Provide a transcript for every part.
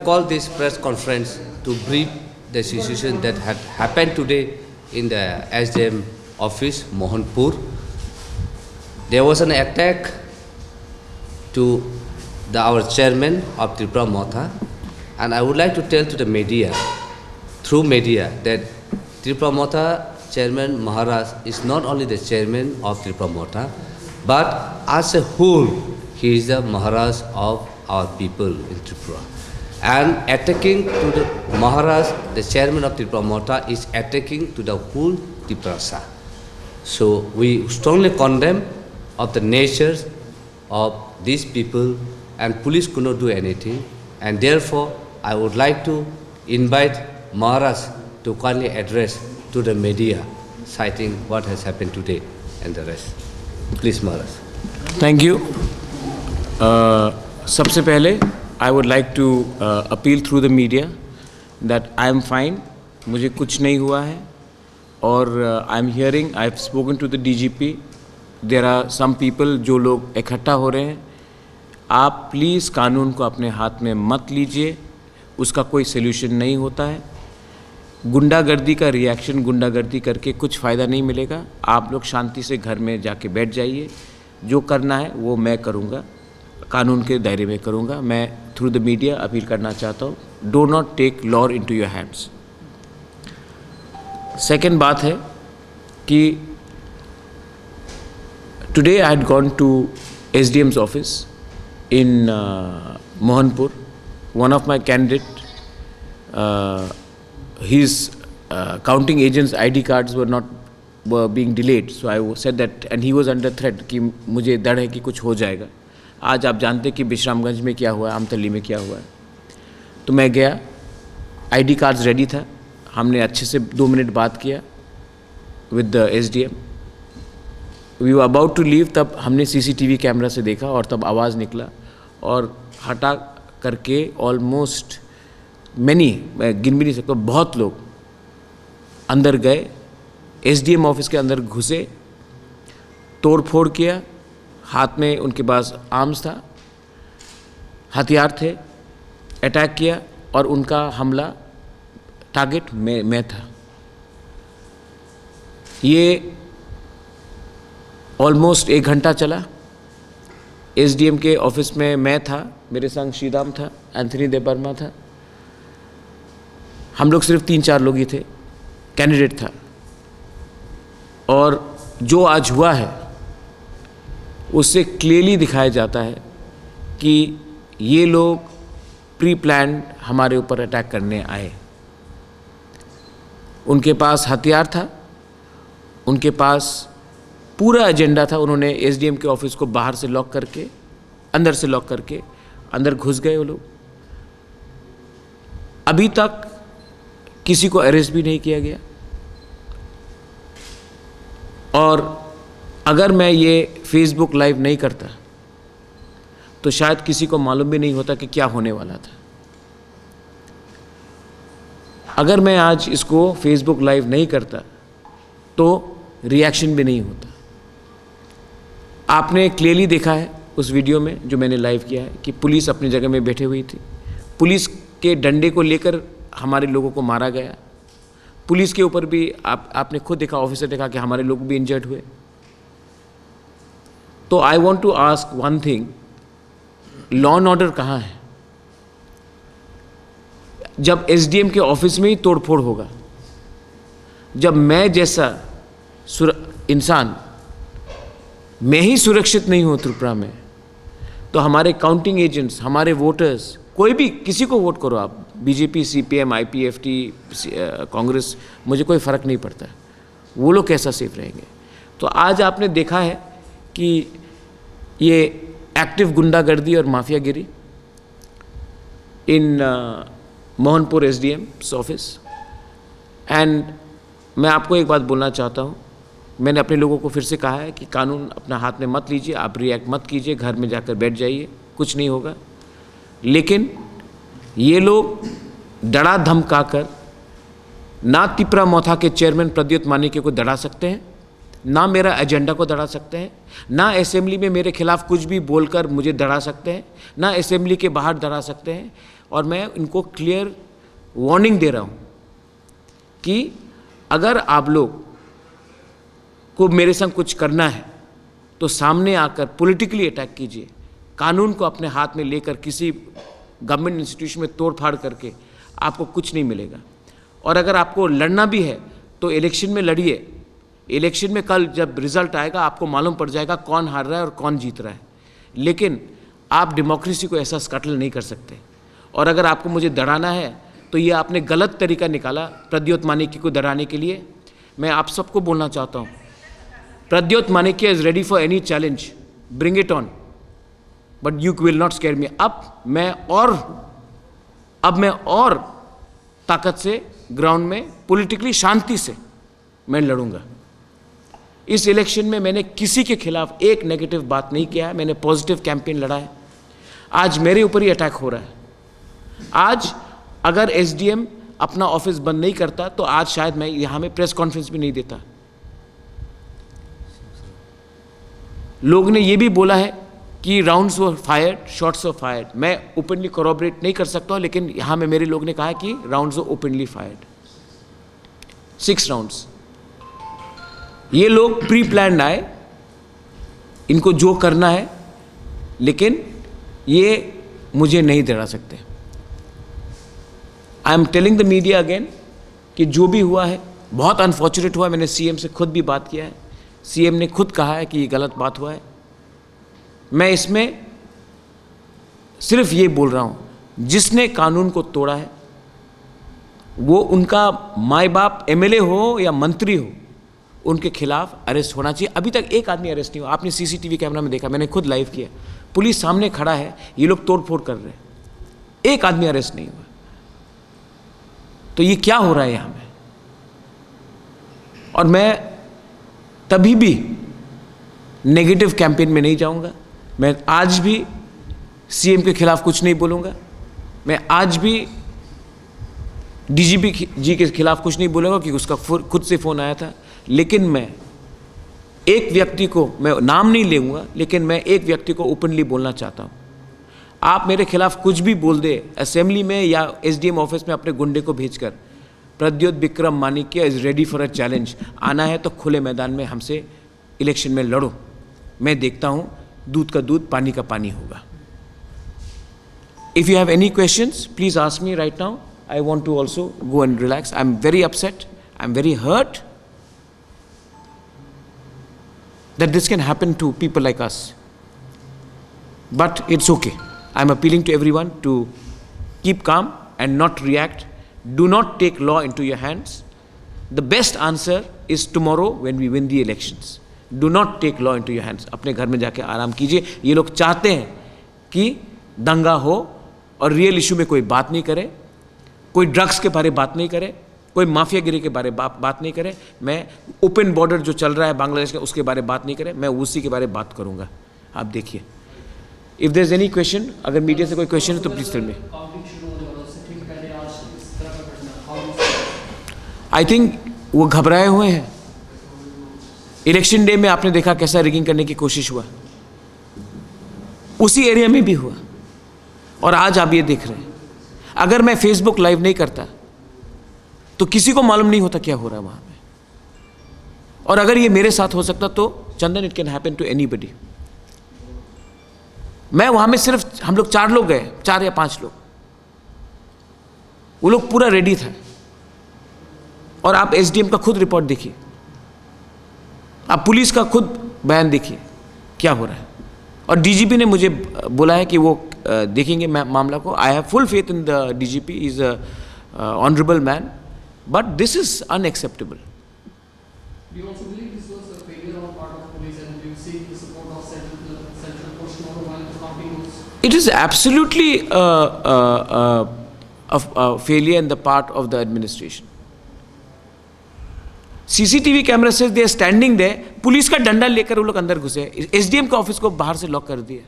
Call this press conference to brief the situation that had happened today in the SDM office, Mohanpur. There was an attack to our chairman of Tripura Motha, and I would like to tell to the media, through media, that Tripura Motha chairman Maharaj is not only the chairman of Tripura Motha, but as a whole, he is the Maharaj of our people in Tripura. And attacking to the Maharaj, the chairman of Tripura Motha, is attacking to the whole Tripura. So we strongly condemn of the nature of these people, and police could not do anything. And therefore, I would like to invite Maharaj to kindly address to the media, citing what has happened today and the rest. Please, Maharaj. Thank you. सबसे पहले I would like to appeal through the media that I am fine, मुझे कुछ नहीं हुआ है और I am hearing, I have spoken to the DGP, there are some people जो लोग इकट्ठा हो रहे हैं, आप प्लीज़ कानून को अपने हाथ में मत लीजिए, उसका कोई सल्यूशन नहीं होता है। गुंडागर्दी का रिएक्शन गुंडागर्दी करके कुछ फ़ायदा नहीं मिलेगा। आप लोग शांति से घर में जाके बैठ जाइए, जो करना है वो मैं करूँगा, कानून के दायरे में करूँगा। मैं थ्रू द मीडिया अपील करना चाहता हूँ, do not take law into your hands. Second बात है कि today I had gone to SDM's office in Mohanpur. One of my candidate, his counting agents ID cards were being delayed, so I said that, and he was under threat कि मुझे डर है कि कुछ हो जाएगा। आज आप जानते हैं कि विश्रामगंज में क्या हुआ है, आमतली में क्या हुआ है। तो मैं गया, ID कार्ड्स रेडी था, हमने अच्छे से 2 मिनट बात किया with the SDM। We were about to leave, तब हमने CCTV कैमरा से देखा और तब आवाज़ निकला और हटा करके ऑलमोस्ट मैनी, मैं गिन भी नहीं सकता, बहुत लोग अंदर गए, SDM ऑफिस के अंदर घुसे, तोड़ फोड़ किया, हाथ में उनके पास आर्म्स था, हथियार थे, अटैक किया और उनका हमला टारगेट मैं था। ये ऑलमोस्ट 1 घंटा चला। SDM के ऑफिस में मैं था, मेरे संग श्रीराम था, एंथनी देवर्मा था, हम लोग सिर्फ 3-4 लोग ही थे, कैंडिडेट था। और जो आज हुआ है उससे क्लियरली दिखाया जाता है कि ये लोग प्री प्लान्ड हमारे ऊपर अटैक करने आए। उनके पास हथियार था, उनके पास पूरा एजेंडा था। उन्होंने SDM के ऑफिस को बाहर से लॉक करके, अंदर से लॉक करके अंदर घुस गए वो लोग। अभी तक किसी को अरेस्ट भी नहीं किया गया। और अगर मैं ये फेसबुक लाइव नहीं करता तो शायद किसी को मालूम भी नहीं होता कि क्या होने वाला था। अगर मैं आज इसको फेसबुक लाइव नहीं करता तो रिएक्शन भी नहीं होता। आपने क्लियरली देखा है उस वीडियो में जो मैंने लाइव किया है कि पुलिस अपनी जगह में बैठे हुई थी, पुलिस के डंडे को लेकर हमारे लोगों को मारा गया। पुलिस के ऊपर भी आपने खुद देखा, ऑफिसर देखा कि हमारे लोग भी इंजर्ड हुए। तो I want to ask one thing, law and order कहाँ है? जब SDM के ऑफिस में ही तोड़फोड़ होगा, जब मैं जैसा इंसान, मैं ही सुरक्षित नहीं हूँ त्रिपुरा में, तो हमारे काउंटिंग एजेंट्स, हमारे वोटर्स, कोई भी किसी को वोट करो आप, BJP, CPM, IPFT, कांग्रेस, मुझे कोई फ़र्क नहीं पड़ता, वो लोग कैसा सेफ रहेंगे? तो आज आपने देखा है कि ये एक्टिव गुंडागर्दी और माफियागिरी इन मोहनपुर SDM's ऑफिस। एंड मैं आपको एक बात बोलना चाहता हूँ, मैंने अपने लोगों को फिर से कहा है कि कानून अपना हाथ में मत लीजिए, आप रिएक्ट मत कीजिए, घर में जाकर बैठ जाइए, कुछ नहीं होगा। लेकिन ये लोग डरा धमका कर ना त्रिपुरा मोथा के चेयरमैन प्रद्युत मानिक्य को डरा सकते हैं, ना मेरा एजेंडा को डरा सकते हैं, ना असेंबली में मेरे खिलाफ कुछ भी बोलकर मुझे डरा सकते हैं, ना असेंबली के बाहर डरा सकते हैं। और मैं इनको क्लियर वार्निंग दे रहा हूँ कि अगर आप लोग को मेरे संग कुछ करना है तो सामने आकर पॉलिटिकली अटैक कीजिए, कानून को अपने हाथ में लेकर किसी गवर्नमेंट इंस्टीट्यूशन में तोड़ फाड़ करके आपको कुछ नहीं मिलेगा। और अगर आपको लड़ना भी है तो इलेक्शन में लड़िए। इलेक्शन में कल जब रिजल्ट आएगा आपको मालूम पड़ जाएगा कौन हार रहा है और कौन जीत रहा है, लेकिन आप डेमोक्रेसी को ऐसा स्कटल नहीं कर सकते। और अगर आपको मुझे डराना है तो ये आपने गलत तरीका निकाला प्रद्योत मानिक्य को डराने के लिए। मैं आप सबको बोलना चाहता हूँ, Pradyot Manikya is ready for any challenge, bring it on, but you will not scare me. अब मैं और ताकत से ग्राउंड में पॉलिटिकली शांति से मैं लड़ूंगा। इस इलेक्शन में मैंने किसी के खिलाफ एक नेगेटिव बात नहीं किया है, मैंने पॉजिटिव कैंपेन लड़ा है। आज मेरे ऊपर ही अटैक हो रहा है। आज अगर एसडीएम अपना ऑफिस बंद नहीं करता तो आज शायद मैं यहां में प्रेस कॉन्फ्रेंस भी नहीं देता। लोग ने यह भी बोला है कि राउंड्स वर फायर्ड, शॉट्स वर फायर्ड। मैं ओपनली कोरोबरेट नहीं कर सकता हूं, लेकिन यहां में मेरे लोग ने कहा है कि राउंड्स वर ओपनली फायर्ड, 6 राउंड्स। ये लोग प्री प्लान्ड आए, इनको जो करना है, लेकिन ये मुझे नहीं डरा सकते। I am telling the media again कि जो भी हुआ है बहुत अनफॉर्चुनेट हुआ। मैंने सीएम से खुद भी बात किया है, सीएम ने खुद कहा है कि ये गलत बात हुआ है। मैं इसमें सिर्फ ये बोल रहा हूं, जिसने कानून को तोड़ा है वो उनका माई बाप एमएलए हो या मंत्री हो, उनके खिलाफ अरेस्ट होना चाहिए। अभी तक एक आदमी अरेस्ट नहीं हुआ। आपने सीसीटीवी कैमरा में देखा, मैंने खुद लाइव किया, पुलिस सामने खड़ा है, ये लोग तोड़फोड़ कर रहे हैं, एक आदमी अरेस्ट नहीं हुआ। तो ये क्या हो रहा है यहां में? और मैं तभी भी नेगेटिव कैंपेन में नहीं जाऊंगा। मैं आज भी सीएम के खिलाफ कुछ नहीं बोलूंगा। मैं आज भी डीजीपी जी के खिलाफ कुछ नहीं बोलूंगा कि उसका खुद से फोन आया था। लेकिन मैं एक व्यक्ति को, मैं नाम नहीं लूंगा, लेकिन मैं एक व्यक्ति को ओपनली बोलना चाहता हूं। आप मेरे खिलाफ कुछ भी बोल दे असेंबली में या एसडीएम ऑफिस में अपने गुंडे को भेजकर, Pradyot Bikram Manikya is ready for a challenge. आना है तो खुले मैदान में हमसे इलेक्शन में लड़ो। मैं देखता हूं दूध का दूध, पानी का पानी होगा। If you have any questions please ask me right now. I want to also go and relax. I am very upset, I am very hurt that this can happen to people like us, but it's okay. I'm appealing to everyone to keep calm and not react. Do not take law into your hands. The best answer is tomorrow when we win the elections. Do not take law into your hands. अपने घर में जाके आराम कीजिए। ये लोग चाहते हैं कि दंगा हो और रियल इशू में कोई बात नहीं करे, कोई ड्रग्स के बारे बात नहीं करे, कोई माफियागिरी के बारे बात नहीं करे। मैं ओपन बॉर्डर जो चल रहा है बांग्लादेश का, उसके बारे बात नहीं करे, मैं उसी के बारे बात करूंगा। आप देखिए, if there is any question, अगर मीडिया से कोई क्वेश्चन है तो please tell me. I think वो घबराए हुए हैं। इलेक्शन डे में आपने देखा कैसा रिगिंग करने की कोशिश हुआ, उसी एरिया में भी हुआ, और आज आप ये देख रहे हैं। अगर मैं फेसबुक लाइव नहीं करता तो किसी को मालूम नहीं होता क्या हो रहा है वहां पे। और अगर ये मेरे साथ हो सकता तो Chandan, it can happen to anybody. मैं वहां में सिर्फ हम लोग 4 लोग गए, 4 या 5 लोग, वो लोग पूरा रेडी था। और आप एसडीएम का खुद रिपोर्ट देखिए, आप पुलिस का खुद बयान देखिए क्या हो रहा है। और डीजीपी ने मुझे बोला है कि वो देखेंगे मामला को। I have full faith in the DGP, is a honourable man, but this is unacceptable. Do you also believe this was a failure on part of police, and do you seek the support of central force tomorrow while the counting was? It is absolutely a failure in the part of the administration. CCTV camera says they are standing there. Police का डंडा लेकर वो लोग अंदर घुसे। SDM का office को बाहर से लॉक कर दिया।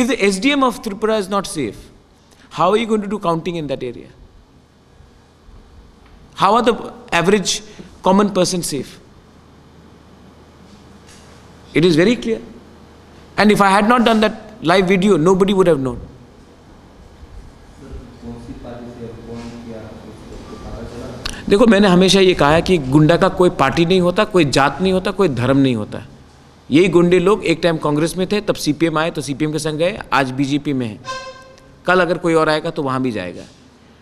If the SDM of Tripura is not safe, how are you going to do counting in that area? How are the average common person safe? It is very clear. And if I had not done that live video, nobody would have known. सी party से कौन किया उसको पता चला? देखो, मैंने हमेशा ये कहा है कि गुंडा का कोई पार्टी नहीं होता, कोई जात नहीं होता, कोई धर्म नहीं होता। यही गुंडे लोग एक टाइम कांग्रेस में थे, तब सीपीएम आए तो सीपीएम के संग गए, आज बीजेपी में है, कल अगर कोई और आएगा तो वहाँ भी जाएगा।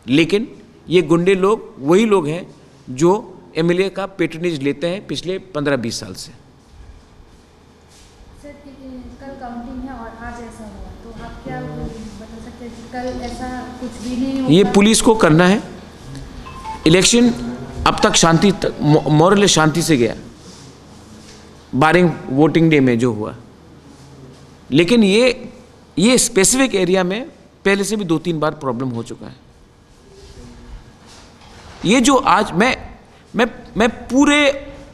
लेकिन ये गुंडे लोग वही लोग हैं जो एमएलए का पेट्रोनेज लेते हैं पिछले 15-20 साल से। सर, कल काउंटिंग है और आज ऐसा हुआ, तो आप क्या बता सकते हैं कि कल ऐसा कुछ भी नहीं होगा? ये पुलिस को करना है। इलेक्शन अब तक शांति तक मॉरल शांति से गया, बारिंग वोटिंग डे में जो हुआ। लेकिन ये स्पेसिफिक एरिया में पहले से भी 2-3 बार प्रॉब्लम हो चुका है। ये जो आज मैं पूरे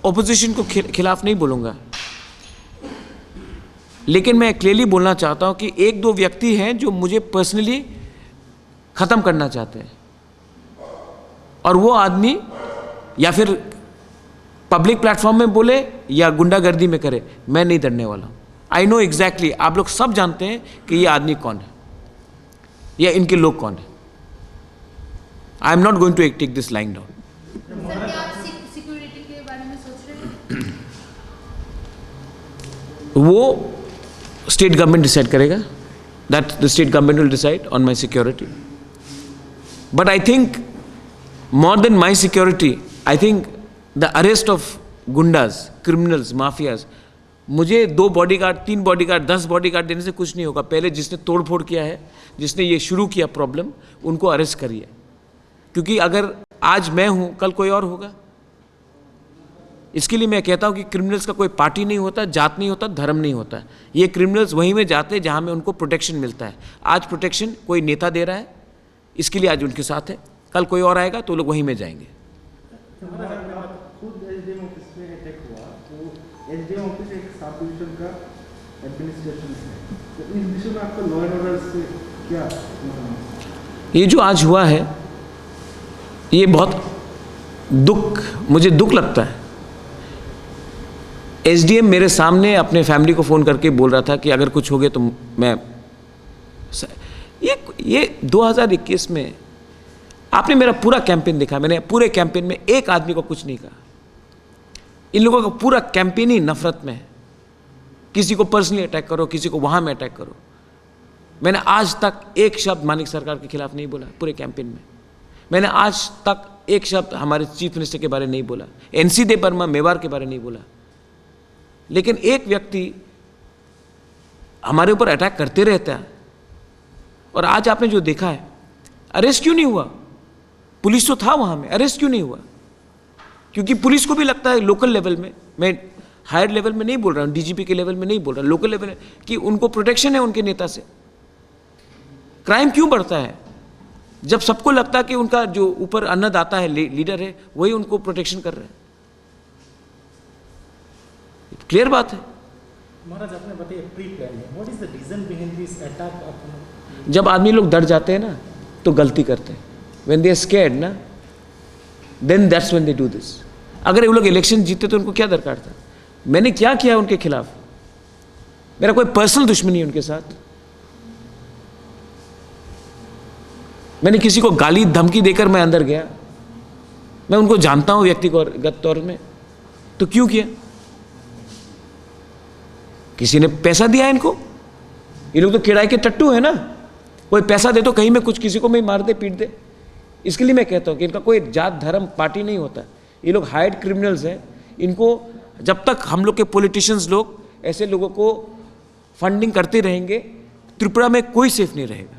ऑपोजिशन को खिलाफ नहीं बोलूँगा, लेकिन मैं क्लियरली बोलना चाहता हूँ कि 1-2 व्यक्ति हैं जो मुझे पर्सनली ख़त्म करना चाहते हैं, और वो आदमी या फिर पब्लिक प्लेटफॉर्म में बोले या गुंडागर्दी में करे, मैं नहीं डरने वाला हूँ। आई नो एग्जैक्टली, आप लोग सब जानते हैं कि ये आदमी कौन है या इनके लोग कौन है। I am not going to take this line down. Sir, क्या आप सिक्योरिटी के बारे में सोच रहे हैं? वो स्टेट गवर्नमेंट डिसाइड करेगा, that the state government will decide on my security. But I think more than my security, I think the arrest of गुंडाज, criminals, mafias, मुझे 2 बॉडीगार्ड, 3 बॉडीगार्ड, 10 बॉडीगार्ड देने से कुछ नहीं होगा। पहले जिसने तोड़फोड़ किया है, जिसने ये शुरू किया प्रॉब्लम, उनको अरेस्ट करिए। क्योंकि अगर आज मैं हूँ, कल कोई और होगा। इसके लिए मैं कहता हूँ कि क्रिमिनल्स का कोई पार्टी नहीं होता, जात नहीं होता, धर्म नहीं होता। ये क्रिमिनल्स वहीं में जाते हैं जहाँ में उनको प्रोटेक्शन मिलता है। आज प्रोटेक्शन कोई नेता दे रहा है, इसके लिए आज उनके साथ है, कल कोई और आएगा तो लोग वहीं में जाएंगे। खुद एसडीएम ऑफिस में अटैक हुआ, तो एसडीएम ऑफिस एक सब डिवीजन का एडमिनिस्ट्रेशन है, तो इस विषय में आपका लॉ एंड ऑर्डर से क्या? ये जो आज हुआ है, ये बहुत मुझे दुख लगता है। एसडीएम मेरे सामने अपने फैमिली को फ़ोन करके बोल रहा था कि अगर कुछ हो गया तो मैं ये 2021 में आपने मेरा पूरा कैंपेन देखा। मैंने पूरे कैंपेन में एक आदमी को कुछ नहीं कहा। इन लोगों का पूरा कैंपेन ही नफरत में है। किसी को पर्सनली अटैक करो, किसी को वहां में अटैक करो। मैंने आज तक एक शब्द मानिक सरकार के खिलाफ नहीं बोला पूरे कैंपेन में। मैंने आज तक एक शब्द हमारे चीफ मिनिस्टर के बारे में नहीं बोला, एनसी देव वर्मा मेवाड़ के बारे में नहीं बोला। लेकिन एक व्यक्ति हमारे ऊपर अटैक करते रहता है। और आज आपने जो देखा है, अरेस्ट क्यों नहीं हुआ? पुलिस तो था वहां में, अरेस्ट क्यों नहीं हुआ? क्योंकि पुलिस को भी लगता है लोकल लेवल में, मैं हायर लेवल में नहीं बोल रहा हूं, डीजीपी के लेवल में नहीं बोल रहा, लोकल लेवल में, कि उनको प्रोटेक्शन है उनके नेता से। क्राइम क्यों बढ़ता है? जब सबको लगता है कि उनका जो ऊपर अन्नदाता है, लीडर है, वही उनको प्रोटेक्शन कर रहे हैं। क्लियर बात है। महाराज, आपने बताया प्री प्लान है, what is the reason behind this attack? जब आदमी लोग डर जाते हैं ना तो गलती करते हैं। व्हेन दे आर स्कैर्ड ना, then that's when they do this. अगर ये लोग इलेक्शन जीते तो उनको क्या दरकार था? मैंने क्या किया उनके खिलाफ? मेरा कोई पर्सनल दुश्मनी है उनके साथ। मैंने किसी को गाली धमकी देकर मैं अंदर गया? मैं उनको जानता हूं व्यक्तिगत तौर में, तो क्यों किया? किसी ने पैसा दिया इनको? ये लोग तो किराए के टट्टू है ना। कोई पैसा दे तो कहीं में कुछ किसी को मैं मार दे, पीट दे। इसके लिए मैं कहता हूं कि इनका कोई जात धर्म पार्टी नहीं होता। ये लोग हाइड क्रिमिनल्स हैं। इनको जब तक हम लोग के पॉलिटिशियंस लोग ऐसे लोगों को फंडिंग करते रहेंगे, त्रिपुरा में कोई सेफ नहीं रहेगा।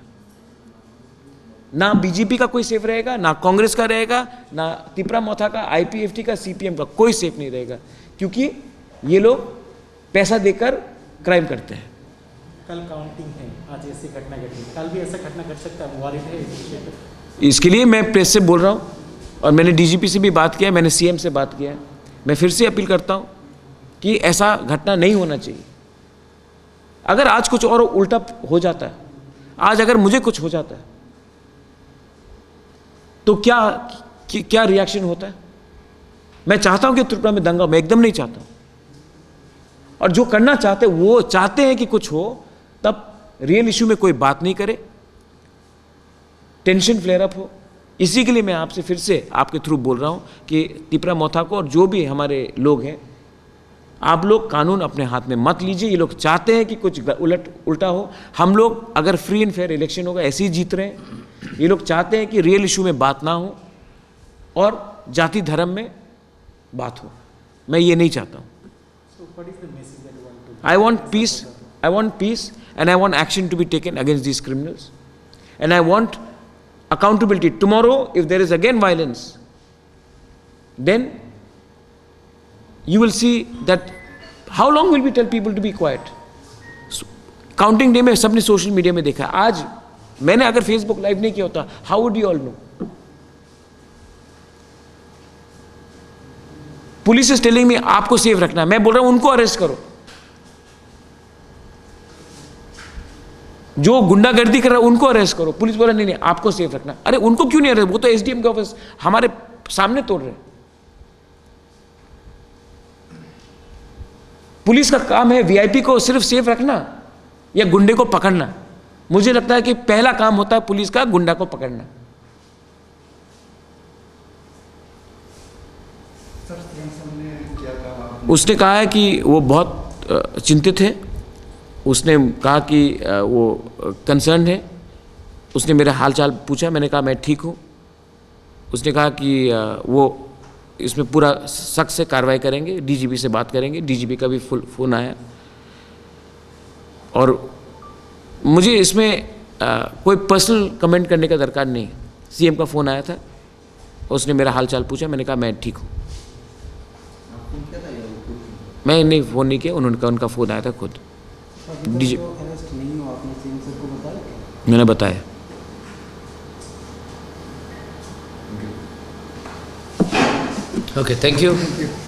ना बीजेपी का कोई सेफ रहेगा, ना कांग्रेस का रहेगा, ना तिपरा मोथा का, आईपीएफटी का, सीपीएम का, कोई सेफ नहीं रहेगा। क्योंकि ये लोग पैसा देकर क्राइम करते हैं। कल काउंटिंग है, आज ऐसी घटना घटी, कल भी ऐसा घटना घट सकता है, मुवारिद है इस विषय पर? इसके लिए मैं प्रेस से बोल रहा हूँ, और मैंने डीजीपी से भी बात किया, मैंने सीएम से बात किया। मैं फिर से अपील करता हूँ कि ऐसा घटना नहीं होना चाहिए। अगर आज कुछ और उल्टा हो जाता है, आज अगर मुझे कुछ हो जाता है, तो क्या रिएक्शन होता है? मैं चाहता हूं कि त्रिपुरा में दंगा हो, मैं एकदम नहीं चाहता। और जो करना चाहते वो चाहते हैं कि कुछ हो, तब रियल इशू में कोई बात नहीं करे, टेंशन फ्लेयर अप हो। इसी के लिए मैं आपसे फिर से आपके थ्रू बोल रहा हूँ कि तिपरा मोथा को और जो भी हमारे लोग हैं, आप लोग कानून अपने हाथ में मत लीजिए। ये लोग चाहते हैं कि कुछ उल्टा हो। हम लोग अगर फ्री एंड फेयर इलेक्शन होगा ऐसे ही जीत रहे हैं। ये लोग चाहते हैं कि रियल इशू में बात ना हो और जाति धर्म में बात हो। मैं ये नहीं चाहता हूँ। So what is the message that you want to? I want peace and I want action to be taken against these criminals. And I want accountability. Tomorrow, if there is again violence, then you will see that how long will we tell people to be quiet? Counting day में सबने social media में देखा। आज मैंने अगर Facebook live नहीं किया होता, how would you all know? Police is telling me आपको सेफ रखना है। मैं बोल रहा हूं उनको अरेस्ट करो जो गुंडागर्दी कर रहा है, उनको अरेस्ट करो। पुलिस बोला नहीं नहीं आपको सेफ रखना। अरे उनको क्यों नहीं अरेस्ट? वो तो एसडीएम के ऑफिस हमारे सामने तोड़ रहे हैं। पुलिस का काम है वीआईपी को सिर्फ सेफ रखना या गुंडे को पकड़ना। मुझे लगता है कि पहला काम होता है पुलिस का गुंडा को पकड़ना। उसने कहा है कि वो बहुत चिंतित है। उसने कहा कि वो कंसर्न है। उसने मेरा हालचाल पूछा, मैंने कहा मैं ठीक हूँ। उसने कहा कि वो इसमें पूरा सख्त से कार्रवाई करेंगे, डीजीपी से बात करेंगे। डीजीपी का भी फ़ोन आया और मुझे इसमें कोई पर्सनल कमेंट करने का दरकार नहीं। सीएम का फ़ोन आया था, उसने मेरा हालचाल पूछा, मैंने कहा मैं ठीक हूँ। मैं नहीं फ़ोन नहीं किया, उनका फ़ोन आया था खुद। अरेस्ट नहीं हुआ, आपने सीएम सर को बताया? मैंने बताया। Okay, thank you.